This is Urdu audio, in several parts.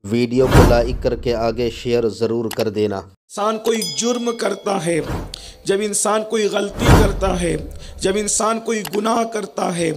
ویڈیو کو لائک کر کے آگے شیئر ضرور کر دینا۔ انسان کوئی جرم کرتا ہے، جب انسان کوئی غلطی کرتا ہے، جب انسان کوئی گناہ کرتا ہے،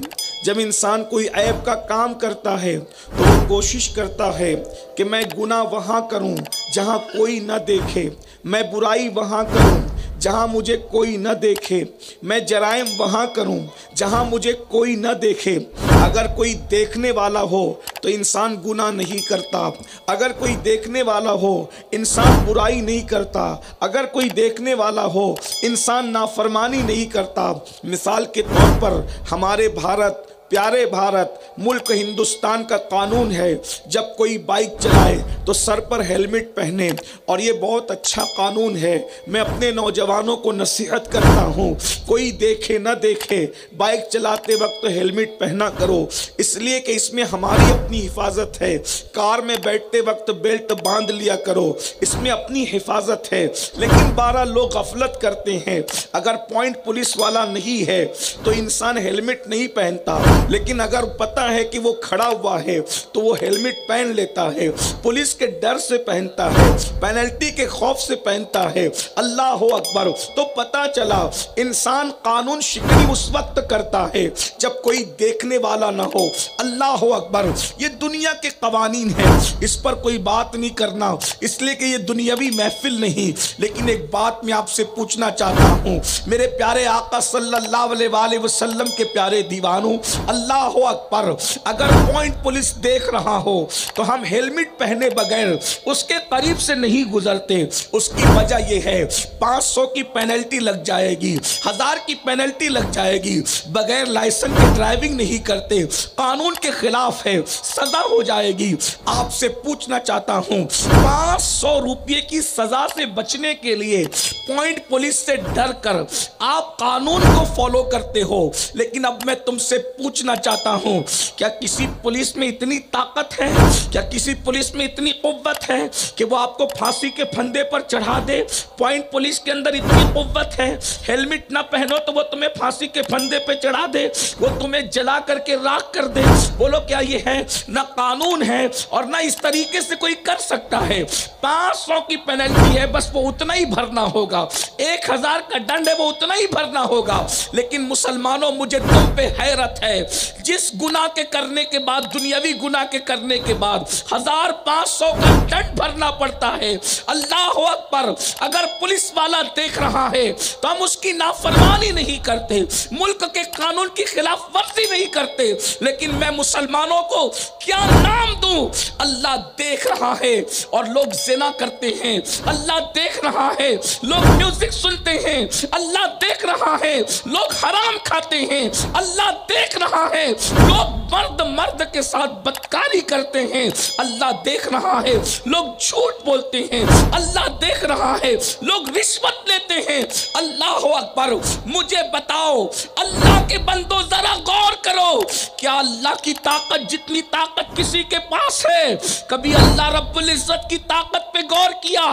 جب انسان کوئی عیب کا کام کرتا ہے تو وہ کوشش کرتا ہے کہ میں گناہ وہاں کروں جہاں کوئی نہ دیکھے، میں برائی وہاں کروں جہاں مجھے کوئی نہ دیکھے، میں جرائم وہاں کروں جہاں مجھے کوئی نہ دیکھے۔ اگر کوئی دیکھنے والا ہو تو انسان گناہ نہیں کرتا، اگر کوئی دیکھنے والا ہو انسان برائی نہیں کرتا، اگر کوئی دیکھنے والا ہو انسان نافرمانی نہیں کرتا۔ مثال کے طور پر ہمارے بھارت، پیارے بھارت ملک ہندوستان کا قانون ہے، جب کوئی بائک چلائے تو سر پر ہیلمٹ پہنے، اور یہ بہت اچھا قانون ہے۔ میں اپنے نوجوانوں کو نصیحت کرتا ہوں، کوئی دیکھے نہ دیکھے بائک چلاتے وقت ہیلمٹ پہنا کرو، اس لیے کہ اس میں ہماری اپنی حفاظت ہے۔ کار میں بیٹھتے وقت بیلٹ باندھ لیا کرو، اس میں اپنی حفاظت ہے۔ لیکن 12 لوگ غفلت کرتے ہیں، اگر پوائنٹ پولیس والا نہیں ہے تو انسان ہیلمٹ نہیں پہنتا، لیکن اگر پتہ ہے کہ وہ کھڑا ہوا ہے تو وہ ہیلمٹ پہن لیتا ہے، پولیس کے ڈر سے پہنتا ہے، پینلٹی کے خوف سے پہنتا ہے۔ اللہ اکبر! تو پتہ چلا انسان قانون شکنی اس وقت کرتا ہے جب کوئی دیکھنے والا نہ ہو۔ اللہ اکبر! یہ دنیا کے قوانین ہیں، اس پر کوئی بات نہیں کرنا، اس لیے کہ یہ دنیاوی محفل نہیں۔ لیکن ایک بات میں آپ سے پوچھنا چاہتا ہوں، میرے پیارے آقا صلی اللہ علیہ وآلہ وسلم کے پیارے دیوانوں، اللہ اکبر! اگر پوائنٹ پولیس دیکھ رہا ہو تو ہم ہیلمٹ پہنے بغیر اس کے قریب سے نہیں گزرتے۔ اس کی وجہ یہ ہے 500 کی پینلٹی لگ جائے گی، 1000 کی پینلٹی لگ جائے گی، بغیر لائسنس کے ڈرائیونگ نہیں کرتے، قانون کے خلاف ہے، سزا ہو جائے گی۔ آپ سے پوچھنا چاہتا ہوں، 500 روپے کی سزا سے بچنے کے لیے پوائنٹ پولیس سے ڈر کر آپ قانون کو فالو کرتے ہو، لیکن اب میں تم سے پوچھنا چاہتا ہوں، کیا کسی پولیس میں اتنی طاقت ہے، کیا کسی پولیس میں اتنی قوت ہے کہ وہ آپ کو پھانسی کے پھندے پر چڑھا دے؟ پوائنٹ پولیس کے اندر اتنی قوت ہے، ہیلمٹ نہ پہنو تو وہ تمہیں پھانسی کے پھندے پہ چڑھا دے، وہ تمہیں جلا کر کے راکھ کر دے؟ بولو کیا یہ ہے؟ نہ قانون ہے اور نہ اس طریقے سے کوئی کر سکتا ہے۔ 500 کی پینلٹی ہے، بس وہ اتنا ہی بھرنا ہوگا، 1000 کا ڈنڈ ہے وہ اتنا ہی بھرنا ہوگا۔ لیکن مسلمانوں، مجھے تم پہ حیرت ہے، جس گناہ کے کرنے کے بعد، دنیاوی گناہ کے کرنے کے بعد 1500 کا ڈنڈ بھرنا پڑتا ہے۔ اللہ اکبر! اگر پولیس والا دیکھ رہا ہے تو ہم اس کی نافرمانی نہیں کرتے، ملک کے قانون کی خلاف ورزی نہیں کرتے، لیکن میں مسلمانوں کو کیا نام دوں؟ اللہ دیکھ رہا ہے اور لوگ زنا کرتے ہیں، اللہ دیکھ رہا ہے لوگ میوزک سنتے ہیں، اللہ دیکھ رہا ہے لوگ حرام کھاتے ہیں، اللہ دیکھ رہا ہے لوگ مرد کے ساتھ بدکاری کرتے ہیں، اللہ دیکھ رہا ہے لوگ جھوٹ بولتے ہیں، اللہ دیکھ رہا ہے لوگ رشوت لیتے ہیں۔ اللہ اکبر! مجھے بتاؤ، اللہ کے بندو ذرا غور کرو، کیا اللہ کی طاقت جتنی طاقت کسی کے پاس ہے؟ کبھی اللہ رب العزت کی طاقت پہ غور کیا؟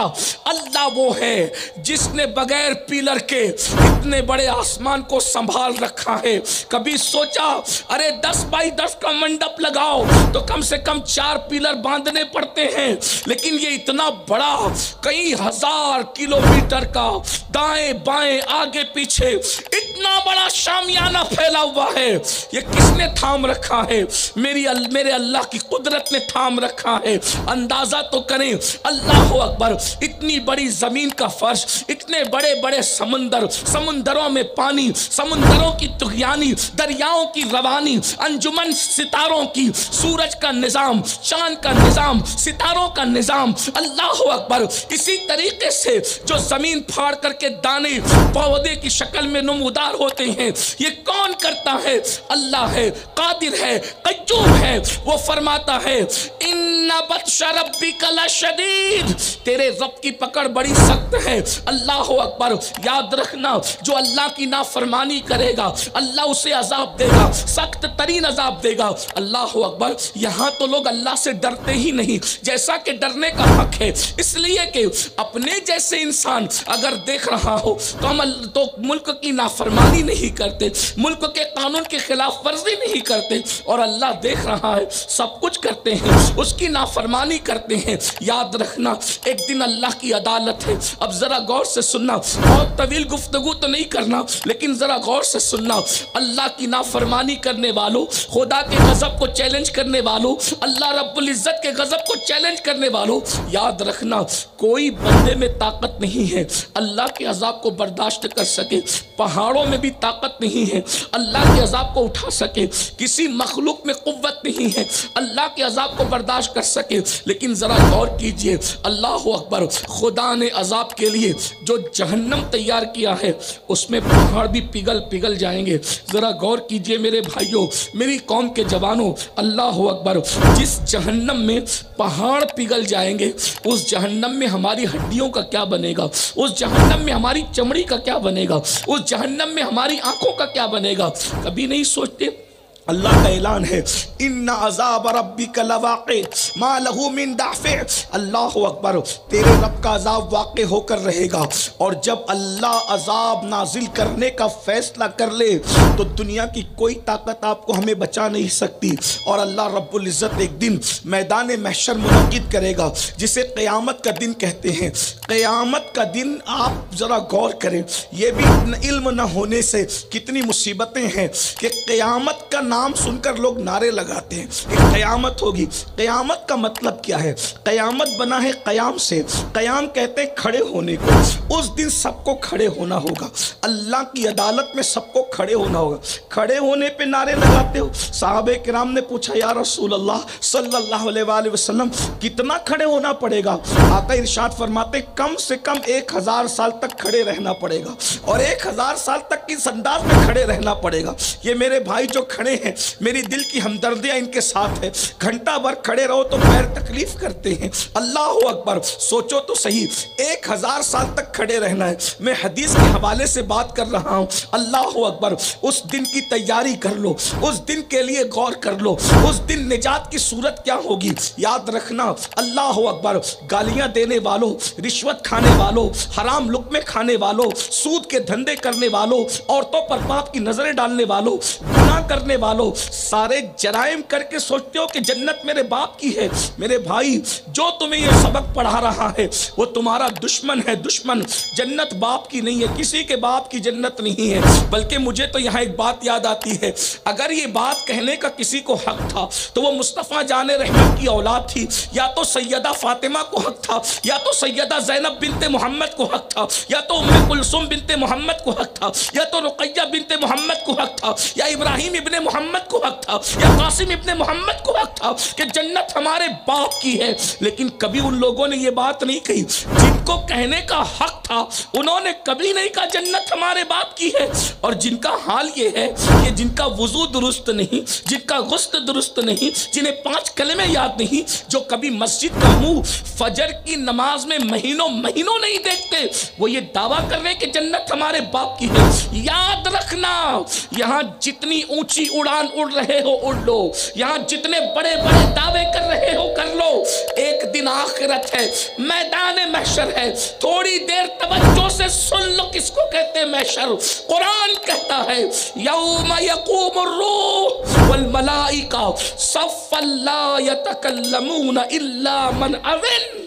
اللہ وہ ہے جس نے بغیر پیلر کے اتنے بڑے آسمان کو سنبھال رکھا ہے۔ کبھی سوچا ارے 10 بائی 10 کا منڈپ لگاؤ تو کم سے کم 4 پیلر باندھنے پڑتے ہیں، لیکن یہ اتنا بڑا کئی 1000 کلومیٹر کا دائیں بائیں آگے پیچھے اتنا بڑا شامیانہ پھیلا ہوا ہے، یہ کس نے تھام رکھا ہے؟ میرے اللہ کی قدرت نے تھام رکھا ہے۔ اندازہ تو کریں، اللہ اکبر! اتنی بڑی زمین کا فرش، اتنے بڑے بڑے سمندروں میں پانی، سمندروں کی طغیانی، دریاؤں کی روانی، انجمن ستاروں کی، سورج کا نظام، چاند کا نظام، ستاروں کا نظام، اللہ اکبر! اسی طریقے سے جو زمین پھاڑ کر کے دانے پودے کی شکل میں نمودار ہوتے ہیں، یہ کون کرتا ہے؟ اللہ ہے، قادر ہے، قیوم ہے۔ وہ فرماتا ہے ان بطش ربک لشدید، تیرے رب کی پکڑ بڑی سخت ہے۔ اللہ اکبر! یاد رکھنا، جو اللہ کی نافرمانی کرے گا اللہ اسے عذاب دے گا، سخت ترین عذاب دے گا۔ اللہ اکبر! یہاں تو لوگ اللہ سے ڈرتے ہی نہیں، جیسا کہ ڈرنے کا حق ہے، اس لیے کہ اپنے جیسے انسان اگر دیکھ رہا ہو تو ملک کی نافرمانی نافرمانی نہیں کرتے، ملک کے قانون کی خلاف ورزی نہیں کرتے، اور اللہ دیکھ رہا ہے سب کچھ کرتے ہیں، اس کی نافرمانی کرتے ہیں، یاد رکھنا ایک دن اللہ کی عدالت ہے۔ اب ذرا غور سے سننا، بہت طویل گفتگو تو نہیں کرنا، لیکن ذرا غور سے سننا۔ اللہ کی نافرمانی کرنے والوں، خدا کے غضب کو چیلنج کرنے والوں، اللہ رب العزت کے غضب کو چیلنج کرنے والوں، یاد رکھنا کوئی بندے میں طاقت نہیں ہے اللہ کے عذاب کو برداشت کر سکے۔ پہاڑوں میں بھی طاقت نہیں ہے اللہ کے عذاب کو اٹھا سکے، کسی مخلوق میں قوت نہیں ہے اللہ کے عذاب کو برداشت کر سکے۔ لیکن ذرا غور کیجئے، اللہ اکبر، خدا نے عذاب کے لیے جو جہنم تیار کیا ہے اس میں پہاڑ بھی پگھل جائیں گے۔ ذرا غور کیجئے میرے بھائیوں، میری قوم کے جوانوں، اللہ اکبر، جس جہنم میں پہاڑ پگھل جائیں گے اس جہنم میں ہماری ہڈیوں کا کیا بنے گا، اس جہنم میں ہماری چمڑی کا کیا بنے گا، اس جہنم میں ہماری آنکھوں کا کیا بنے گا؟ کبھی نہیں سوچتے؟ اللہ کا اعلان ہے ان عذاب ربک لواقع ما له من دافع۔ اللہ اکبر، تیرے رب کا عذاب واقع ہو کر رہے گا، اور جب اللہ عذاب نازل کرنے کا فیصلہ کر لے تو دنیا کی کوئی طاقت آپ کو ہمیں بچا نہیں سکتی۔ اور اللہ رب العزت ایک دن میدان محشر منعقد کرے گا جسے قیامت کا دن کہتے ہیں۔ قیامت کا دن آپ ذرا غور کریں، یہ بھی علم نہ ہونے سے کتنی مصیبتیں ہیں کہ قیامت کا نام سن کر لوگ نعرے لگاتے ہیں کہ قیامت ہوگی۔ قیامت کا مطلب کیا ہے؟ قیامت بنا ہے قیام سے، قیام کہتے ہیں کھڑے ہونے کو۔ اس دن سب کو کھڑے ہونا ہوگا، اللہ کی عدالت میں سب کو کھڑے ہونا ہوگا۔ کھڑے ہونے پہ نعرے لگاتے ہو؟ صحابہ کرام نے پوچھا یا رسول اللہ صلی اللہ علیہ وآلہ وسلم کتنا کھڑے ہونا پڑے گا؟ آقا ارشاد فرماتے کم سے کم 1000 سال تک کھڑے رہنا پڑے گا، اور 1000 سال تک اس انداز میں کھڑے رہنا پڑے گا۔ یہ میرے بھائی جو کھڑے ہیں، میری دل کی ہمدردیاں ان کے ساتھ ہے۔ گھنٹہ بھر کھڑے رہو تو پیر تکلیف کرتے ہیں۔ اللہ اکبر، سوچو تو صحیح، 1000 سال تک کھڑے رہنا ہے۔ میں حدیث کے حوالے سے بات کر رہا ہوں۔ اللہ اکبر، اس دن کی تیاری کر لو، اس دن کے لیے غور کر لو، اس دن نجات کی صورت کیا ہوگی۔ یاد رکھنا، اللہ اکبر، گالیاں دینے والوں، رشوت کھانے والوں، حرام لقمے کھانے والوں، سود کے دھندے کرنے والوں، عورتوں پر باپ کی نظریں ڈالنے والوں، گناہ کرنے والوں، سارے جرائم کر کے سوچتے ہو کہ جنت میرے باپ کی ہے۔ میرے بھائی، جو تمہیں یہ سبق پڑھا رہا ہے وہ تمہارا دشمن ہے، دشمن۔ جنت باپ کی نہیں ہے، کسی کے باپ کی جنت نہیں ہے۔ بلکہ مجھے تو یہاں ایک بات یاد آتی ہے، اگر یہ بات کہنے کا کسی کو حق تھا تو وہ مصطفیٰ جان رحمت کی اولاد تھی، یا تو سیدہ فاطمہ کو حق تھا، یا تو سیدہ زینب بنت محمد کو حق تھا، یا تو ام کلثوم بنت محمد کو حق تھا، یا تو رقیہ بنت محمد کو حق تھا، یا ابراہیم ابن محمد کو حق تھا، یا قاسم ابن محمد کو حق تھا کہ جنت ہمارے باپ کی ہے۔ لیکن کبھی ان لوگوں نے یہ بات نہیں کہی، جن کو کہنے کا حق تھا انہوں نے کبھی نہیں کہا جنت ہمارے باپ کی ہے۔ اور جن کا حال یہ ہے کہ جن کا وضو درست نہیں، جن کا غسل درست نہیں، جنہیں 5 کلمے یاد نہیں، جو کبھی مسجد کا منہ فجر کی نماز میں مہینوں نہیں دیکھتے، وہ یہ دعویٰ کر رہے کہ جنت ہمارے باپ کی ہے۔ یاد رکھنا، یہاں جتنی اونچی اڑان اڑ رہے ہو اڑ لو، یہاں جتنے بڑے بڑے دعوے کر رہے ہو کر لو، ایک دن آخرت ہے، میدان محشر ہے۔ تھوڑی دیر توجہ سے سن لو کس کو کہتے ہیں محشر۔ قرآن کہتا ہے یوم یقوم الروح والملائکہ صفا لا یتکلمون الا من اذن۔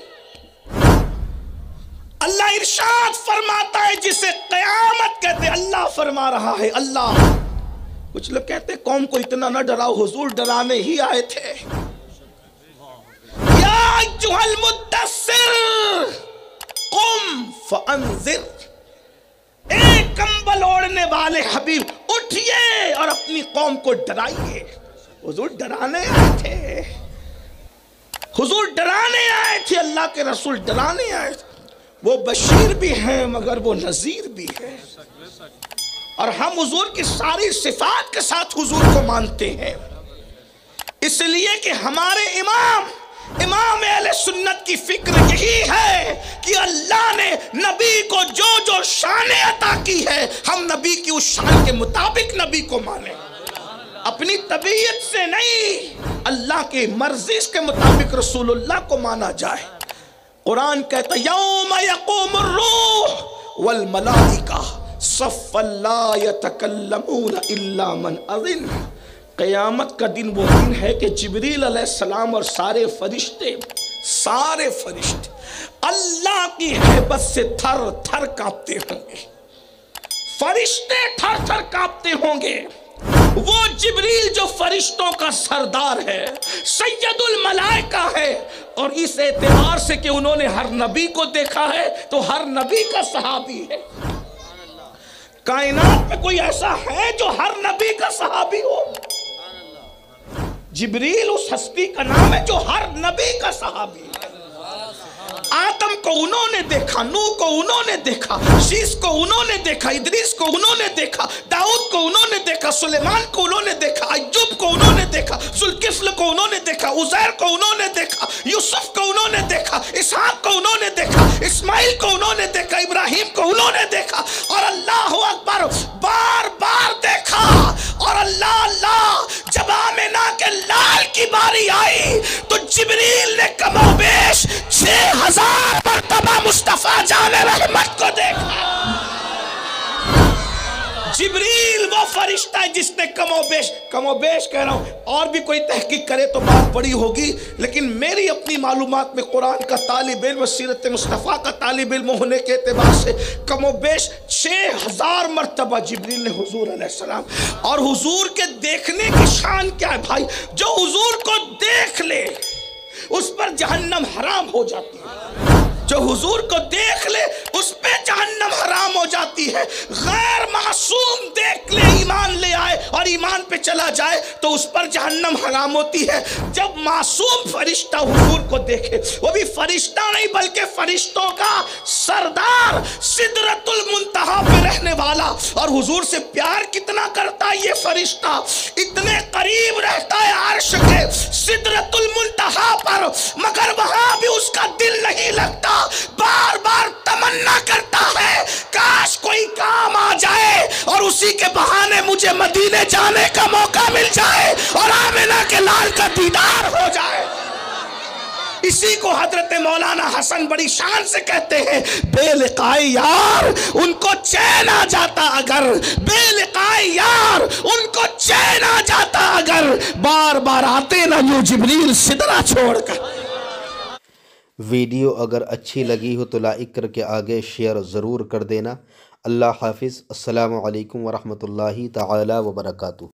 اللہ ارشاد فرماتا ہے جسے قیامت کہتے ہیں، اللہ فرما رہا ہے، اللہ۔ کچھ لوگ کہتے ہیں قوم کو اتنا نہ ڈراؤ، حضور ڈرانے ہی آئے تھے۔ یا ایھا المدثر قم فانذر، اے کمبل اوڑھنے والے حبیب اٹھئے اور اپنی قوم کو ڈرائیے۔ حضور ڈرانے آئے تھے، حضور ڈرانے آئے تھے، اللہ کے رسول ڈرانے آئے تھے۔ وہ بشیر بھی ہیں مگر وہ نذیر بھی ہے، اور ہم حضور کی ساری صفات کے ساتھ حضور کو مانتے ہیں، اس لیے کہ ہمارے امام اہل سنت کی فکر یہی ہے کہ اللہ نے نبی کو جو جو شان عطا کی ہے ہم نبی کی اس شان کے مطابق نبی کو مانیں، اپنی طبیعت سے نہیں، اللہ کے مرضی کے مطابق رسول اللہ کو مانا جائے۔ قرآن کہتا ہے یوم یقوم الروح والملائکہ صفا لا یتکلمون الا من اذن۔ قیامت کا دن وہ دن ہے کہ جبریل علیہ السلام اور سارے فرشتے اللہ کی ہیبت سے تھر تھر کانپتے ہوں گے، فرشتے تھر تھر کانپتے ہوں گے۔ وہ جبریل جو فرشتوں کا سردار ہے، سید الملائکہ ہے، اور اس اعتبار سے کہ انہوں نے ہر نبی کو دیکھا ہے تو ہر نبی کا صحابی ہے۔ کائنات میں کوئی ایسا ہے جو ہر نبی کا صحابی ہو؟ جبریل اس ہستی کا نام ہے جو ہر نبی کا صحابی ہے۔ آدم کو انہوں نے دیکھا، نوح کو انہوں نے دیکھا، شیس کو انہوں نے دیکھا، ادریس کو انہوں نے دیکھا، داؤد کو انہوں نے دیکھا، سلیمان کو انہوں نے دیکھا، ایوب کو انہوں نے دیکھا، ذوالکفل کو انہوں نے دیکھا، عزیر کو انہوں نے دیکھا، یوسف کو انہوں نے دیکھا، اسحاق کو انہوں نے دیکھا، اسماعیل کو انہوں نے دیکھا، ابراہیم کو انہوں نے دیکھا، اور اللہ اکبر بار بار دیکھا۔ اور اللہ جب آمنہ کے لال کی باری آئی تو جبریل نے کم و بیش 6000 مرتبہ مصطفیٰ جان رحمت کو دیکھا۔ جبریل وہ فرشتہ ہے جس نے کم و بیش کہہ رہا ہوں، اور بھی کوئی تحقیق کرے تو بات بڑی ہوگی، لیکن میری اپنی معلومات میں قرآن کا طالب علم، سیرت مصطفیٰ کا طالب علم ہونے کے اعتبار سے کم و بیش 6000 مرتبہ جبریل نے حضور علیہ السلام، اور حضور کے دیکھنے کی شان کیا ہے بھائی؟ جو حضور کو دیکھ لے اس پر جہنم حرام ہو جاتی ہے، جو حضور کو دیکھ لے اس پہ جہنم حرام ہو جاتی ہے۔ غیر معصوم دیکھ لے، ایمان لے آئے اور ایمان پہ چلا جائے تو اس پر جہنم حرام ہوتی ہے۔ جب معصوم فرشتہ حضور کو دیکھے، وہ بھی فرشتہ نہیں بلکہ فرشتوں کا سردار، سدرۃ المنتہا پہ رہنے والا، اور حضور سے پیار کتنا کرتا ہے یہ فرشتہ، اتنے قریب رہتا ہے عرش کے سدرۃ المنتہا پر، مگر وہاں بھی اس کا دل نہیں لگتا، بار بار تمنا کرتا ہے کاش کوئی کام آ جائے اور اسی کے بہانے مجھے مدینے جانے کا موقع مل جائے اور آمنہ کے لال کا دیدار ہو جائے۔ اسی کو حضرت مولانا حسن بڑی شان سے کہتے ہیں، بے لقائے یار ان کو چین آ جاتا اگر، بے لقائے یار ان کو چین آ جاتا اگر، بار بار آتے نہ یوں جبریل سدرہ چھوڑ کر۔ ویڈیو اگر اچھی لگی ہو تو لائک کر کے آگے شیئر ضرور کر دینا۔ اللہ حافظ۔ السلام علیکم ورحمۃ اللہ تعالی وبرکاتہ۔